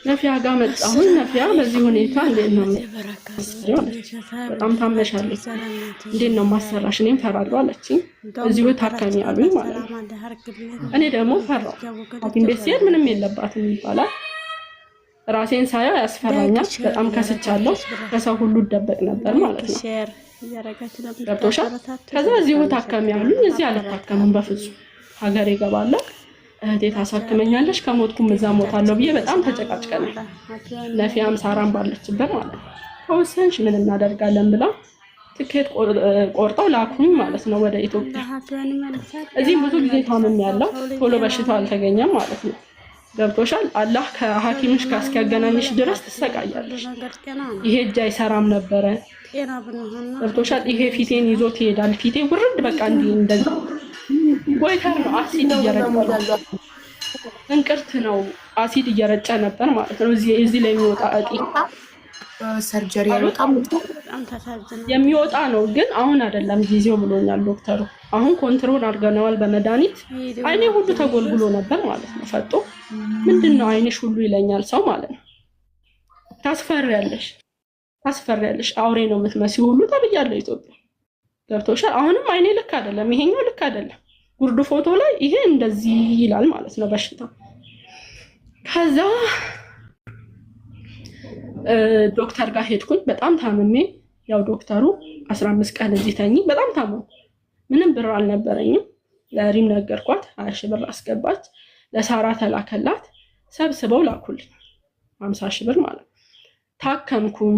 ነፊያ ጋር መጣሁኝ። ነፊያ በዚህ ሁኔታ እንዴት ነው በጣም ታመሻለች፣ እንዴት ነው ማሰራሽ? እኔም ፈራለሁ አለችኝ። እዚሁ ታከሚ አሉኝ ማለት ነው። እኔ ደግሞ ፈራሁ። ሐኪም ቤት ሲሄድ ምንም የለባትም ይባላል። ራሴን ሳየው ያስፈራኛል። በጣም ከስቻለሁ። ከሰው ሁሉ ደበቅ ነበር ማለት ነው። ገብቶሻል? ከዛ እዚሁ ታከሚ አሉኝ። እዚህ አልታከምም በፍጹም ሀገር ይገባለሁ። እህቴ ታሳክመኛለሽ ከሞትኩም እዛ ሞታለሁ ብዬ በጣም ተጨቃጭቀናል። ነፊያም ሳራም ባለችበት ማለት ነው። ከወሰንሽ ምን እናደርጋለን ብላ ትኬት ቆርጠው ላኩኝ ማለት ነው ወደ ኢትዮጵያ። እዚህ ብዙ ጊዜ ታምም ያለው ቶሎ በሽታው አልተገኘም ማለት ነው። ገብቶሻል? አላህ ከሐኪምሽ ጋር እስኪያገናኝሽ ድረስ ትሰቃያለሽ። ይሄ እጅ አይሰራም ነበረ። ገብቶሻል? ይሄ ፊቴን ይዞት ይሄዳል። ፊቴ ውርድ በቃ እንዲህ እንደዚህ ወይተር ነው አሲድ እየረጨ እንቅርት ነው አሲድ እየረጨ ነበር ማለት ነው። እዚህ ላይ የሚወጣ እጢ ሰርጀሪ አይወጣም የሚወጣ ነው ግን አሁን አይደለም ጊዜው ብሎኛል ዶክተሩ። አሁን ኮንትሮል አድርገነዋል በመድኃኒት። አይኔ ሁሉ ተጎልጉሎ ነበር ማለት ነው። ፈጦ ምንድነው አይንሽ ሁሉ ይለኛል ሰው ማለት ነው። ታስፈሪያለሽ አውሬ ነው የምትመስዪው ሁሉ ተብያለሁ ኢትዮጵያ። ገብቶሻል? አሁንም አይኔ ልክ አይደለም፣ ይሄኛው ልክ አይደለም። ጉርድ ፎቶ ላይ ይሄ እንደዚህ ይላል ማለት ነው በሽታው። ከዛ ዶክተር ጋር ሄድኩኝ በጣም ታምሜ። ያው ዶክተሩ 15 ቀን እዚህ ተኝ በጣም ታመምኩ። ምንም ብር አልነበረኝም። ለሪም ነገርኳት 20 ሺህ ብር አስገባች። ለሳራ ተላከላት። ሰብስበው ላኩልኝ 50 ሺህ ብር ማለት ነው። ታከምኩኝ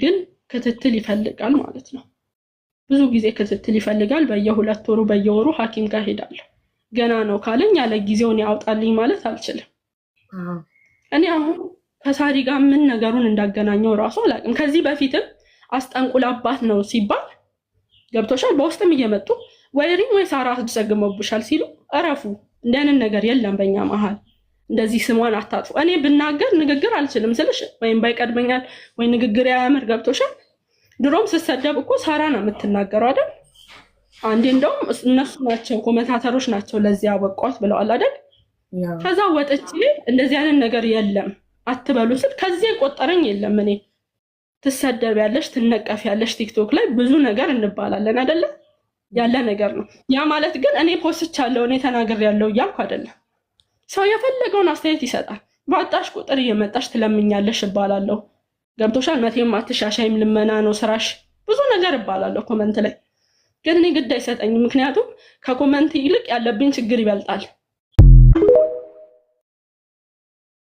ግን ክትትል ይፈልጋል ማለት ነው። ብዙ ጊዜ ክትትል ይፈልጋል። በየሁለት ወሩ በየወሩ ሐኪም ጋር ሄዳለሁ። ገና ነው ካለኝ ያለ ጊዜውን ያውጣልኝ ማለት አልችልም። እኔ አሁን ከሳሪ ጋር ምን ነገሩን እንዳገናኘው ራሱ አላውቅም። ከዚህ በፊትም አስጠንቁላባት ነው ሲባል ገብቶሻል። በውስጥም እየመጡ ወይ ሪም ወይ ሳራ አስደግመውብሻል ሲሉ እረፉ። እንደንን ነገር የለም በእኛ መሀል። እንደዚህ ስሟን አታጥፉ። እኔ ብናገር ንግግር አልችልም ስልሽ ወይም ባይቀድመኛል ወይ ንግግር ያያምር። ገብቶሻል? ድሮም ስሰደብ እኮ ሳራ ነው የምትናገረው አይደል? አንዴ እንደውም እነሱ ናቸው ኮሜንታተሮች ናቸው ለዚህ ያበቋት ብለዋል አይደል? ከዛ ወጥቼ እንደዚህ አይነት ነገር የለም አትበሉ ስል ከዚህ የቆጠረኝ የለም። እኔ ትሰደቢያለሽ፣ ትነቀፊያለሽ፣ ቲክቶክ ላይ ብዙ ነገር እንባላለን አይደለ? ያለ ነገር ነው። ያ ማለት ግን እኔ ፖስቻለሁ እኔ ተናግሬያለሁ እያልኩ አይደለም። ሰው የፈለገውን አስተያየት ይሰጣል። ባጣሽ ቁጥር እየመጣሽ ትለምኛለሽ እባላለሁ። ገብቶሻል? መቼም አትሻሻይም፣ ልመና ነው ስራሽ፣ ብዙ ነገር እባላለሁ ኮመንት ላይ። ግን እኔ ግድ አይሰጠኝም። ምክንያቱም ከኮመንት ይልቅ ያለብኝ ችግር ይበልጣል።